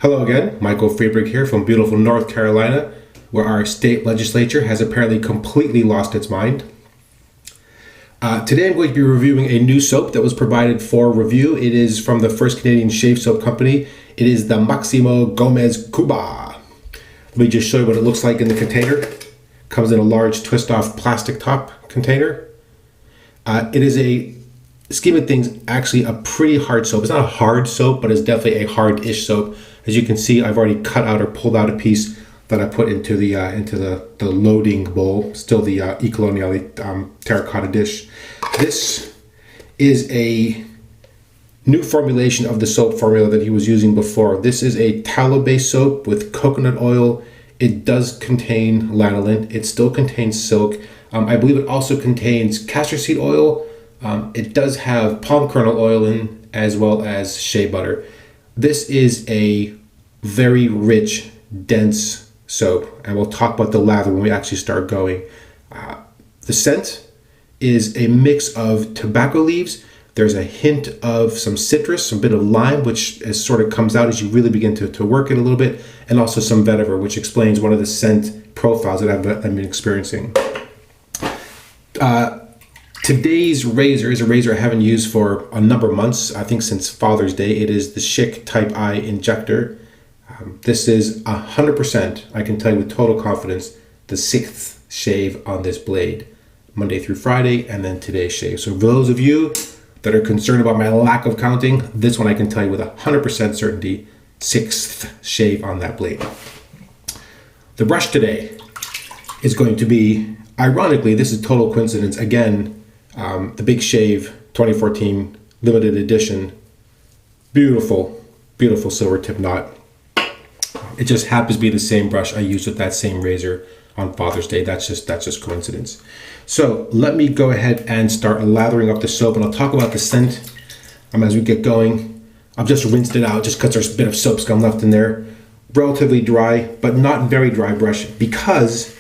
Hello again, Michael Friedberg here from beautiful North Carolina, where our state legislature has apparently completely lost its mind. Today I'm going to be reviewing a new soap that was provided for review. It is from the First Canadian Shave Soap Company. It is the Máximo Gómez Cuba. Let me just show you what it looks like in the container. Comes in a large twist-off plastic top container. It is a scheme of things actually a pretty hard soap. It's not a hard soap, but it's definitely a hard-ish soap. As you can see, I've already cut out or pulled out a piece that I put into the loading bowl, still the E-Coloniale terracotta dish. This is a new formulation of the soap formula that he was using before. This is a tallow-based soap with coconut oil. It does contain lanolin. It still contains silk. I believe it also contains castor seed oil. It does have palm kernel oil in, as well as shea butter. This is a very rich, dense soap, and we'll talk about the lather when we actually start going. The scent is a mix of tobacco leaves. There's a hint of some citrus, a bit of lime, which sort of comes out as you really begin to work it a little bit, and also some vetiver, which explains one of the scent profiles that I've been experiencing. Today's razor is a razor I haven't used for a number of months, I think since Father's Day. It is the Schick Type I injector. This is 100%, I can tell you with total confidence, the 6th shave on this blade. Monday through Friday, and then today's shave. So for those of you that are concerned about my lack of counting, this one I can tell you with 100% certainty, 6th shave on that blade. The brush today is going to be, ironically, this is total coincidence, again, the Big Shave 2014 limited edition. Beautiful, beautiful silver tip knot. It just happens to be the same brush I used with that same razor on Father's Day. That's just coincidence. So let me go ahead and start lathering up the soap, and I'll talk about the scent as we get going. I've just rinsed it out just because there's a bit of soap scum left in there. Relatively dry, but not very dry brush, because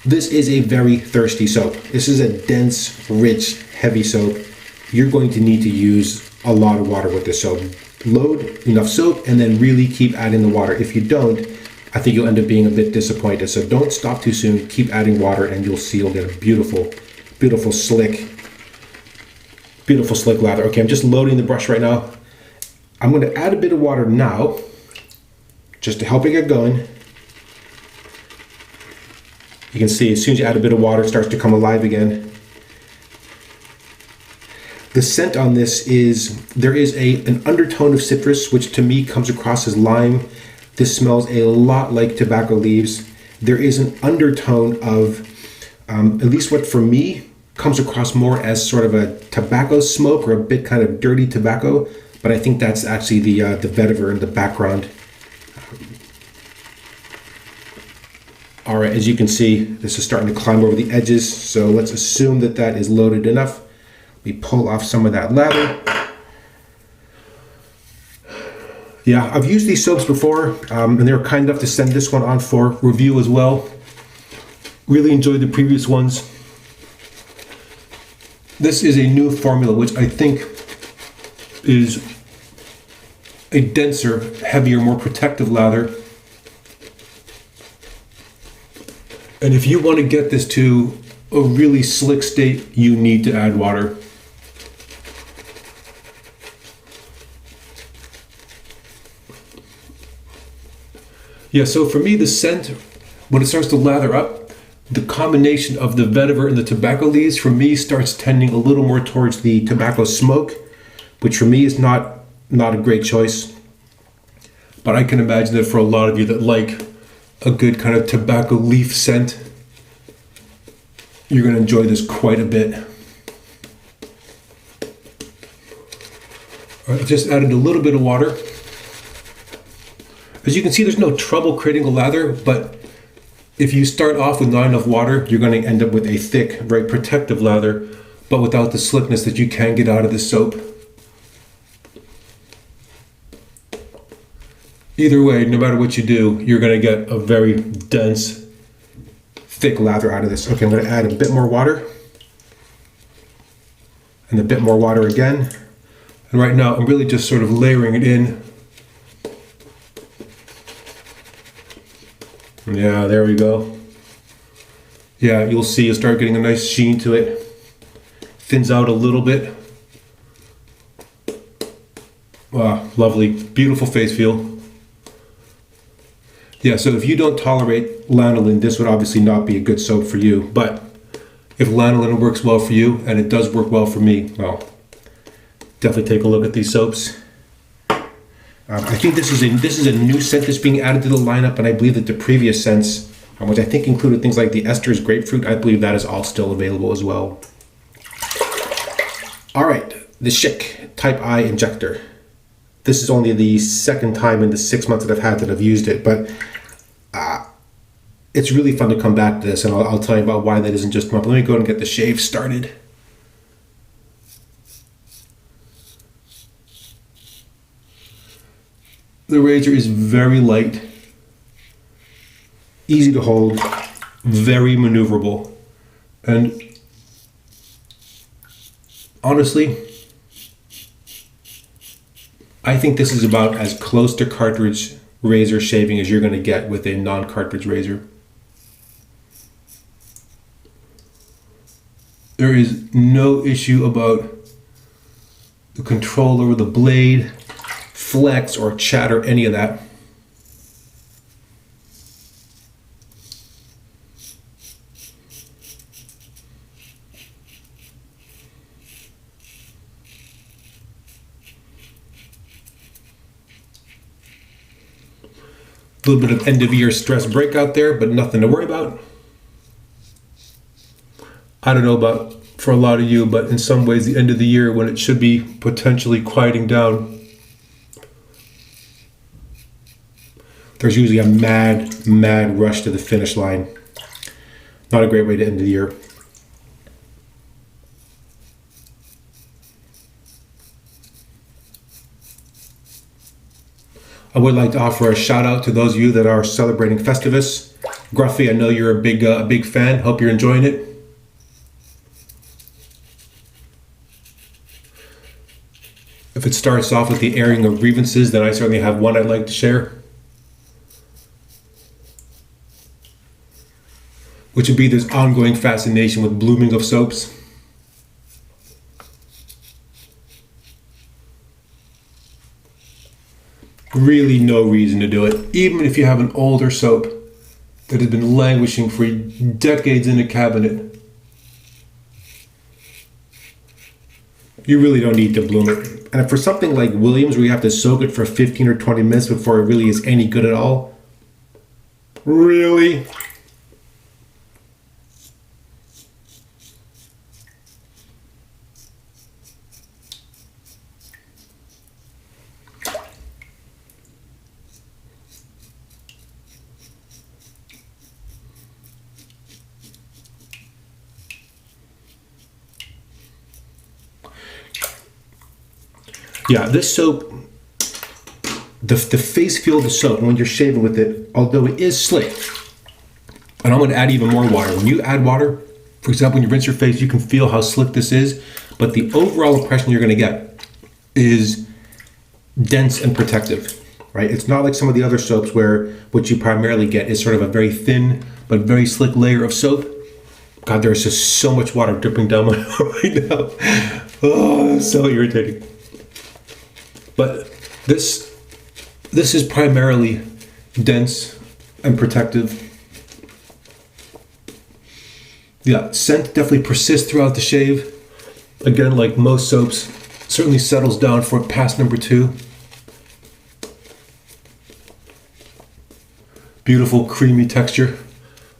this is a very thirsty soap. This is a dense, rich, heavy soap. You're going to need to use a lot of water with this soap. Load enough soap and then really keep adding the water. If you don't, I think you'll end up being a bit disappointed. So don't stop too soon. Keep adding water and you'll see you'll get a beautiful, beautiful slick lather. Okay, I'm just loading the brush right now. I'm going to add a bit of water now just to help it get going. You can see as soon as you add a bit of water, it starts to come alive again. The scent on this is, there is an undertone of citrus, which to me comes across as lime. This smells a lot like tobacco leaves. There is an undertone of, at least what for me comes across more as sort of a tobacco smoke or a bit kind of dirty tobacco, but I think that's actually the vetiver in the background. All right, as you can see, this is starting to climb over the edges, so let's assume that that is loaded enough. We pull off some of that lather. Yeah, I've used these soaps before, and they were kind enough to send this one on for review as well. Really enjoyed the previous ones. This is a new formula, which I think is a denser, heavier, more protective lather. And if you want to get this to a really slick state, you need to add water. Yeah, so for me, the scent, when it starts to lather up, the combination of the vetiver and the tobacco leaves, for me, starts tending a little more towards the tobacco smoke, which for me is not a great choice. But I can imagine that for a lot of you that like a good kind of tobacco leaf scent, you're going to enjoy this quite a bit. All right, I've just added a little bit of water. As you can see, there's no trouble creating a lather, but if you start off with not enough water, you're going to end up with a thick, very protective lather, but without the slickness that you can get out of this soap. Either way, no matter what you do, you're going to get a very dense, thick lather out of this. Okay, I'm going to add a bit more water, and a bit more water again. And right now, I'm really just sort of layering it in Yeah, there we go. Yeah, you'll see, you'll start getting a nice sheen to it. Thins out a little bit. Wow, lovely. Beautiful face feel. Yeah, so if you don't tolerate lanolin, this would obviously not be a good soap for you. But if lanolin works well for you, and it does work well for me, well, definitely take a look at these soaps. I think this is a new scent that's being added to the lineup, and I believe that the previous scents, which I think included things like the esters grapefruit, I believe that is all still available as well. All right, the Schick Type I injector. This is only the second time in the 6 months that I've had that I've used it, but it's really fun to come back to this, and I'll tell you about why that isn't just one. But let me go and get the shave started. The razor is very light, easy to hold, very maneuverable, and honestly, I think this is about as close to cartridge razor shaving as you're going to get with a non-cartridge razor. There is no issue about the control over the blade, flex or chatter, any of that. A little bit of end of year stress breakout there, but nothing to worry about. I don't know about for a lot of you, but in some ways the end of the year when it should be potentially quieting down, there's usually a mad rush to the finish line. Not a great way to end the year. I would like to offer a shout out to those of you that are celebrating Festivus. Gruffy, I know you're a big fan. Hope you're enjoying it. If it starts off with the airing of grievances, then I certainly have one I'd like to share. Which would be this ongoing fascination with blooming of soaps. Really no reason to do it. Even if you have an older soap that has been languishing for decades in a cabinet, you really don't need to bloom it. And for something like Williams, where you have to soak it for 15 or 20 minutes before it really is any good at all, really? Yeah, this soap, the face feel of the soap when you're shaving with it, although it is slick, and I'm going to add even more water. When you add water, for example, when you rinse your face, you can feel how slick this is, but the overall impression you're going to get is dense and protective, right? It's not like some of the other soaps where what you primarily get is sort of a very thin but very slick layer of soap. God, there's just so much water dripping down my arm right now. Oh, so irritating. But this is primarily dense and protective. Yeah, scent definitely persists throughout the shave. Again, like most soaps, certainly settles down for pass number 2. Beautiful creamy texture.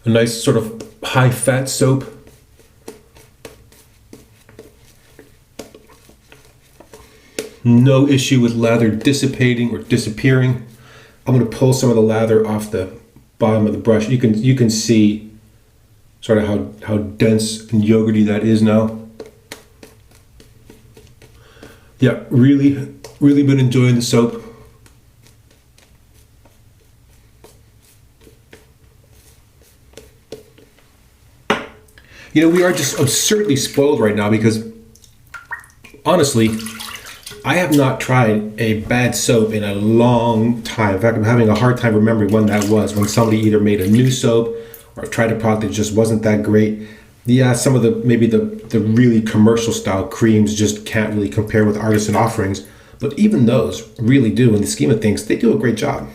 A nice sort of high fat soap. No issue with lather dissipating or disappearing. I'm going to pull some of the lather off the bottom of the brush. You can see sort of how dense and yogurty that is now. Yeah, really been enjoying the soap. You know, we are just absurdly spoiled right now because honestly, I have not tried a bad soap in a long time. In fact, I'm having a hard time remembering when that was, when somebody either made a new soap or tried a product that just wasn't that great. Yeah, some of maybe the really commercial style creams just can't really compare with artisan offerings, but even those really do. In the scheme of things, they do a great job.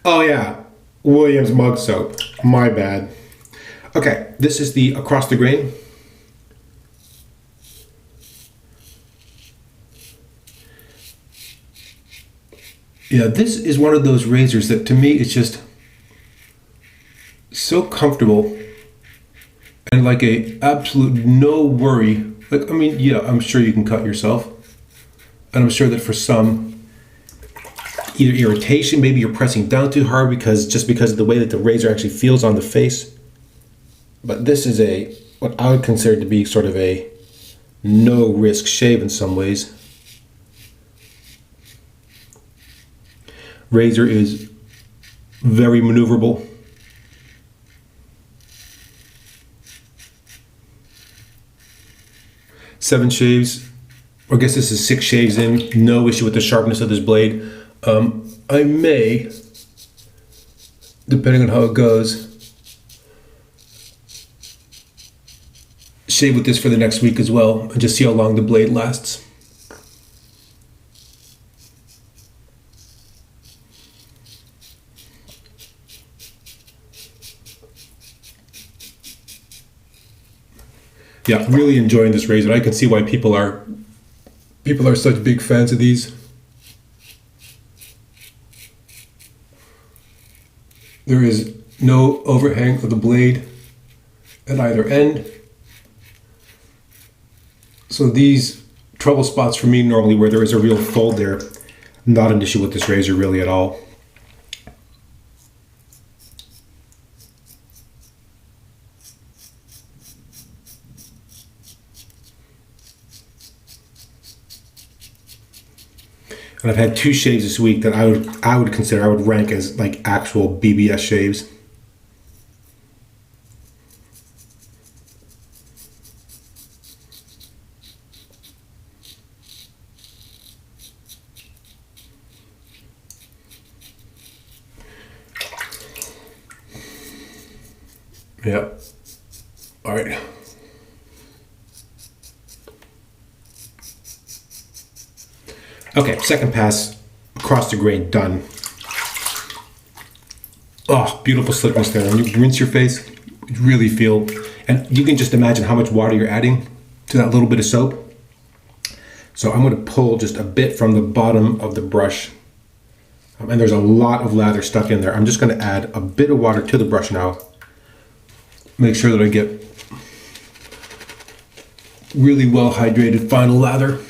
Oh yeah, Williams mug soap. My bad. Okay, this is the across the grain. Yeah, this is one of those razors that to me it's just so comfortable and like a absolute no worry. Like, I mean, yeah, I'm sure you can cut yourself. And I'm sure that for some, either irritation, maybe you're pressing down too hard because of the way that the razor actually feels on the face. But this is what I would consider to be sort of a no risk shave in some ways. Razor is very maneuverable. Seven shaves, or I guess this is 6 shaves in. No issue with the sharpness of this blade. I may, depending on how it goes, shave with this for the next week as well and just see how long the blade lasts. Yeah, really enjoying this razor. I can see why people are such big fans of these. There is no overhang of the blade at either end. So these trouble spots for me normally where there is a real fold there, not an issue with this razor really at all. And I've had 2 shaves this week that I would rank as like actual BBS shaves. Yeah. All right. Okay, second pass, across the grain, done. Oh, beautiful slickness there. When you rinse your face, you really feel, and you can just imagine how much water you're adding to that little bit of soap. So I'm going to pull just a bit from the bottom of the brush. And there's a lot of lather stuck in there. I'm just going to add a bit of water to the brush now. Make sure that I get really well hydrated final lather.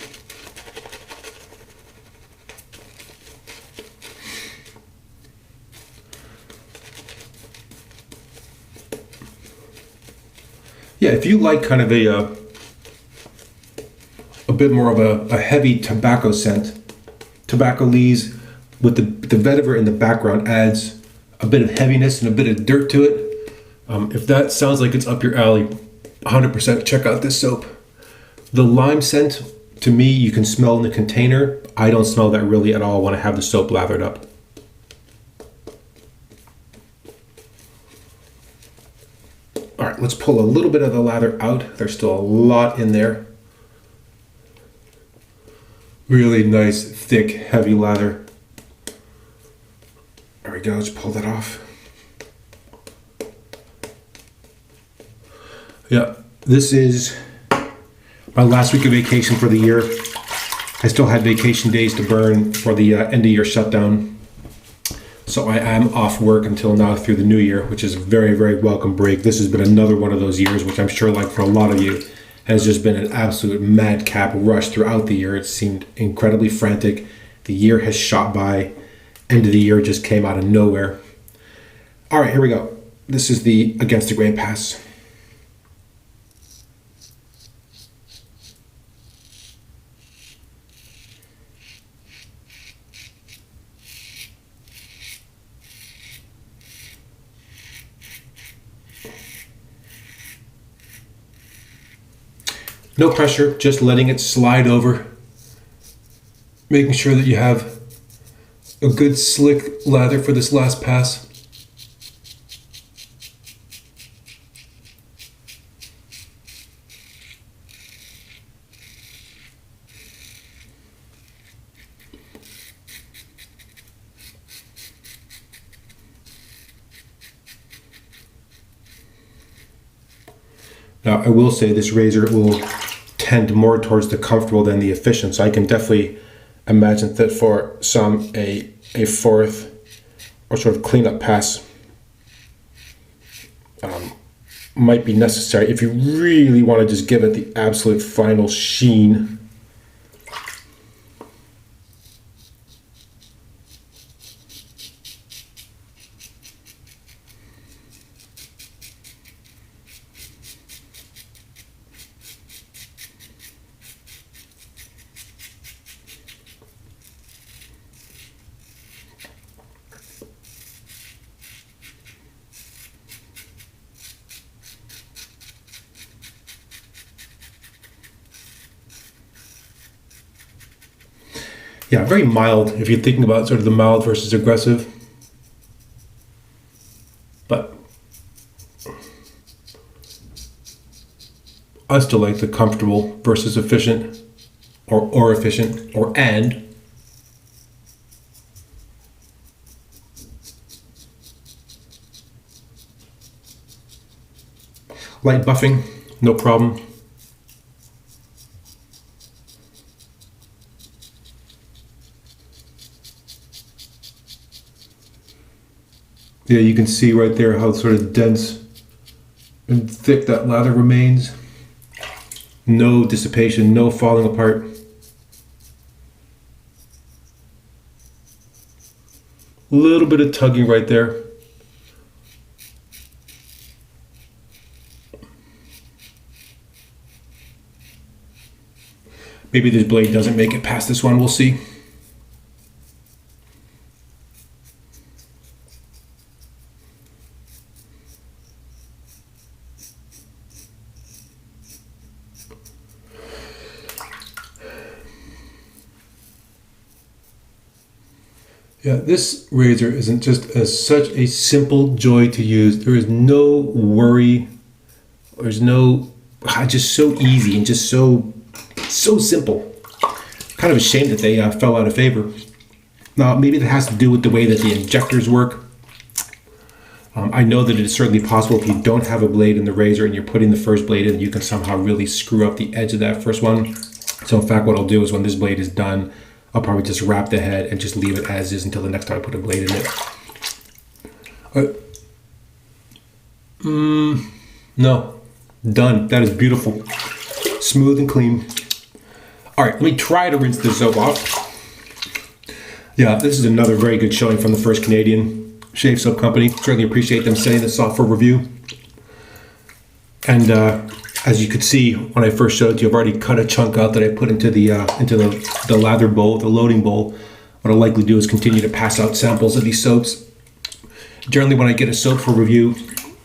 Yeah, if you like kind of a bit more of a heavy tobacco scent, tobacco leaves with the vetiver in the background adds a bit of heaviness and a bit of dirt to it. If that sounds like it's up your alley, 100% check out this soap. The lime scent, to me, you can smell in the container. I don't smell that really at all when I have the soap lathered up. All right, let's pull a little bit of the lather out. There's still a lot in there. Really nice, thick, heavy lather. There we go, let's pull that off. Yeah, this is my last week of vacation for the year. I still had vacation days to burn for the end of year shutdown. So I am off work until now through the new year, which is a very, very welcome break. This has been another one of those years, which I'm sure like for a lot of you, has just been an absolute madcap rush throughout the year. It seemed incredibly frantic. The year has shot by. End of the year just came out of nowhere. All right, here we go. This is the Against the Grain pass. No pressure, just letting it slide over making sure that you have a good slick lather for this last pass. Now, I will say this razor will tend more towards the comfortable than the efficient, so I can definitely imagine that for some, a fourth or sort of cleanup pass might be necessary if you really want to just give it the absolute final sheen. Yeah, very mild if you're thinking about sort of the mild versus aggressive. But I still like the comfortable versus efficient, or efficient, or and. Light buffing, no problem. Yeah, you can see right there how sort of dense and thick that lather remains. No dissipation, no falling apart. A little bit of tugging right there. Maybe this blade doesn't make it past this one, we'll see. Yeah, this razor isn't just such a simple joy to use. There is no worry. There's no, just so easy and just so simple. Kind of a shame that they fell out of favor. Now, maybe that has to do with the way that the injectors work. I know that it is certainly possible if you don't have a blade in the razor and you're putting the first blade in, you can somehow really screw up the edge of that first one. So in fact, what I'll do is when this blade is done, I'll probably just wrap the head and just leave it as is until the next time I put a blade in it. No, done. That is beautiful. Smooth and clean. All right, let me try to rinse this soap off. Yeah, this is another very good showing from the First Canadian Shave Soap Company. Certainly appreciate them sending this off for review. And as you could see when I first showed you, I've already cut a chunk out that I put into the lather bowl, the loading bowl. What I'll likely do is continue to pass out samples of these soaps. Generally, when I get a soap for review,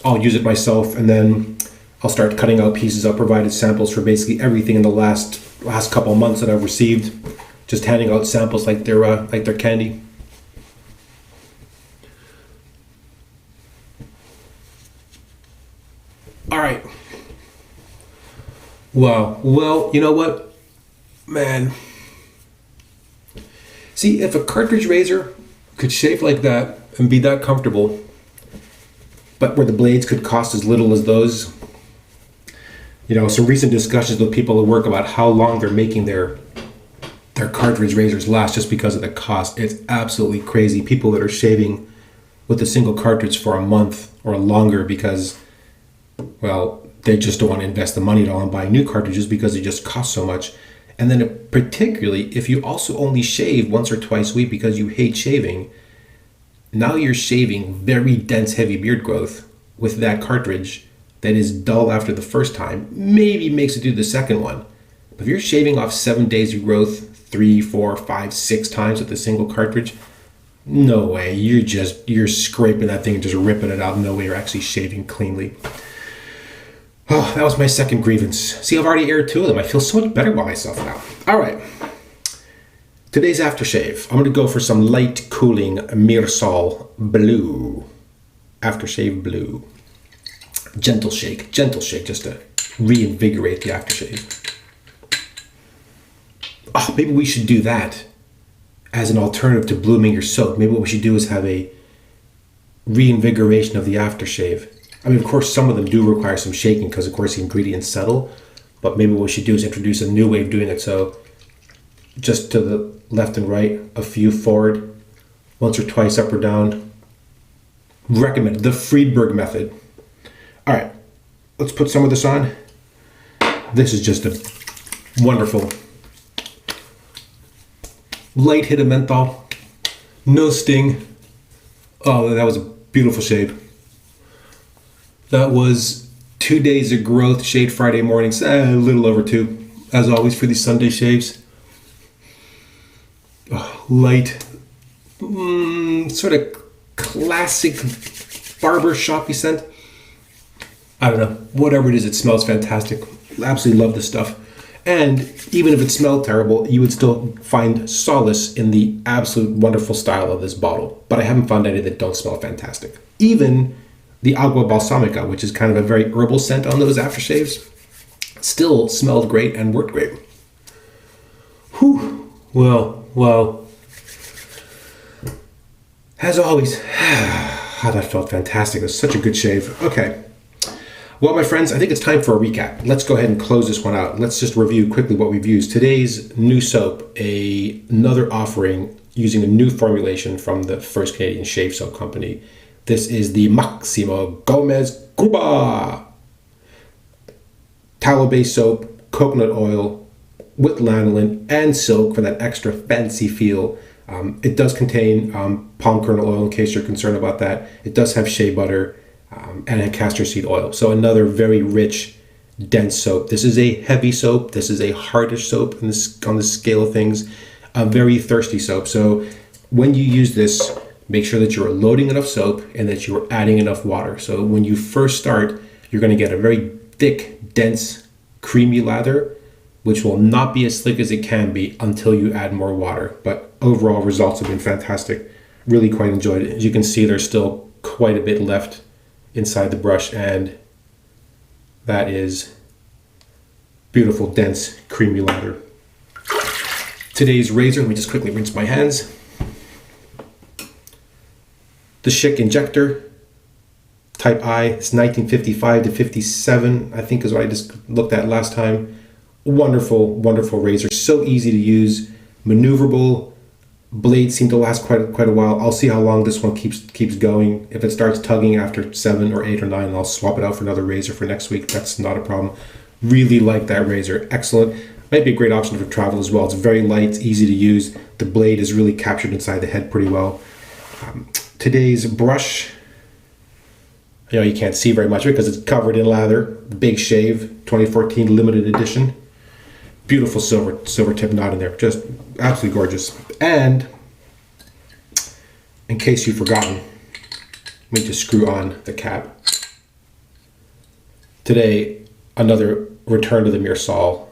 I'll use it myself, and then I'll start cutting out pieces. I'll provide samples for basically everything in the last couple of months that I've received. Just handing out samples like they're candy. All right. Wow. Well, you know what, man. See, if a cartridge razor could shave like that and be that comfortable, but where the blades could cost as little as those, some recent discussions with people at work about how long they're making their cartridge razors last just because of the cost. It's absolutely crazy. People that are shaving with a single cartridge for a month or longer because, well, they just don't want to invest the money at all in buying new cartridges because they just cost so much. And then particularly if you also only shave once or twice a week because you hate shaving, now you're shaving very dense, heavy beard growth with that cartridge that is dull after the first time, maybe makes it do the second one. But if you're shaving off 7 days of growth 3, 4, 5, 6 times with a single cartridge, no way. You're scraping that thing and just ripping it out. No way you're actually shaving cleanly. Oh, that was my second grievance. See, I've already aired 2 of them. I feel so much better about myself now. All right. Today's aftershave, I'm going to go for some light cooling Myrsol blue. Aftershave blue. Gentle shake just to reinvigorate the aftershave. Oh, maybe we should do that as an alternative to blooming your soap. Maybe what we should do is have a reinvigoration of the aftershave. I mean, of course, some of them do require some shaking because, of course, the ingredients settle. But maybe what we should do is introduce a new way of doing it. So just to the left and right, a few forward, once or twice up or down. Recommend the Friedberg method. All right, let's put some of this on. This is just a wonderful light hit of menthol, no sting. Oh, that was a beautiful shave. That was 2 days of growth, shade Friday mornings, a little over 2, as always for these Sunday shaves. Oh, light, sort of classic barber shoppy scent. I don't know, whatever it is, it smells fantastic. Absolutely love this stuff. And even if it smelled terrible, you would still find solace in the absolute wonderful style of this bottle. But I haven't found any that don't smell fantastic. Even the Agua Balsamica, which is kind of a very herbal scent on those aftershaves, still smelled great and worked great. Whew. Well, as always, that felt fantastic. It was such a good shave. Okay. Well, my friends, I think it's time for a recap. Let's go ahead and close this one out. Let's just review quickly what we've used. Today's new soap, another offering using a new formulation from the first Canadian shave soap company. This is the Máximo Gómez Cuba tallow-based soap, coconut oil with lanolin and silk for that extra fancy feel. It does contain palm kernel oil in case you're concerned about that. It does have shea butter and a castor seed oil. So another very rich, dense soap. This is a heavy soap. This is a hardish soap on the scale of things. A very thirsty soap. So when you use this, make sure that you're loading enough soap and that you're adding enough water. So when you first start, you're going to get a very thick, dense, creamy lather, which will not be as slick as it can be until you add more water. But overall results have been fantastic. Really quite enjoyed it. As you can see, there's still quite a bit left inside the brush, and that is beautiful, dense, creamy lather. Today's razor, let me just quickly rinse my hands. The Schick Injector Type I, it's 1955 to 57, I think is what I just looked at last time. Wonderful, wonderful razor. So easy to use, maneuverable. Blades seem to last quite a while. I'll see how long this one keeps going. If it starts tugging after 7 or 8 or 9, I'll swap it out for another razor for next week. That's not a problem. Really like that razor. Excellent. Might be a great option for travel as well. It's very light, it's easy to use. The blade is really captured inside the head pretty well. Today's brush, you can't see very much of it because it's covered in lather. Big Shave 2014 limited edition. Beautiful silver tip knot in there. Just absolutely gorgeous. And in case you've forgotten, let me just screw on the cap. Today, another return to the Myrsol,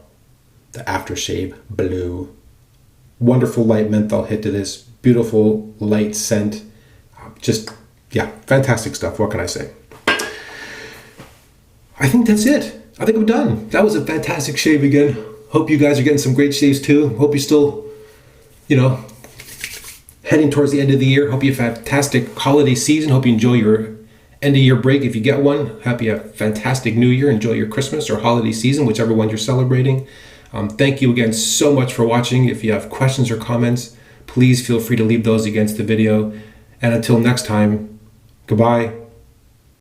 the Aftershave Blue. Wonderful light menthol hit to this. Beautiful light scent. Just, yeah, fantastic stuff. What can I say? I think that's it. I think I'm done. That was a fantastic shave again. Hope you guys are getting some great shaves too. Hope you're still, heading towards the end of the year. Hope you have a fantastic holiday season. Hope you enjoy your end of year break if you get one. Hope you have a fantastic new year. Enjoy your Christmas or holiday season, whichever one you're celebrating. Thank you again so much for watching. If you have questions or comments, please feel free to leave those against the video. And until next time, goodbye.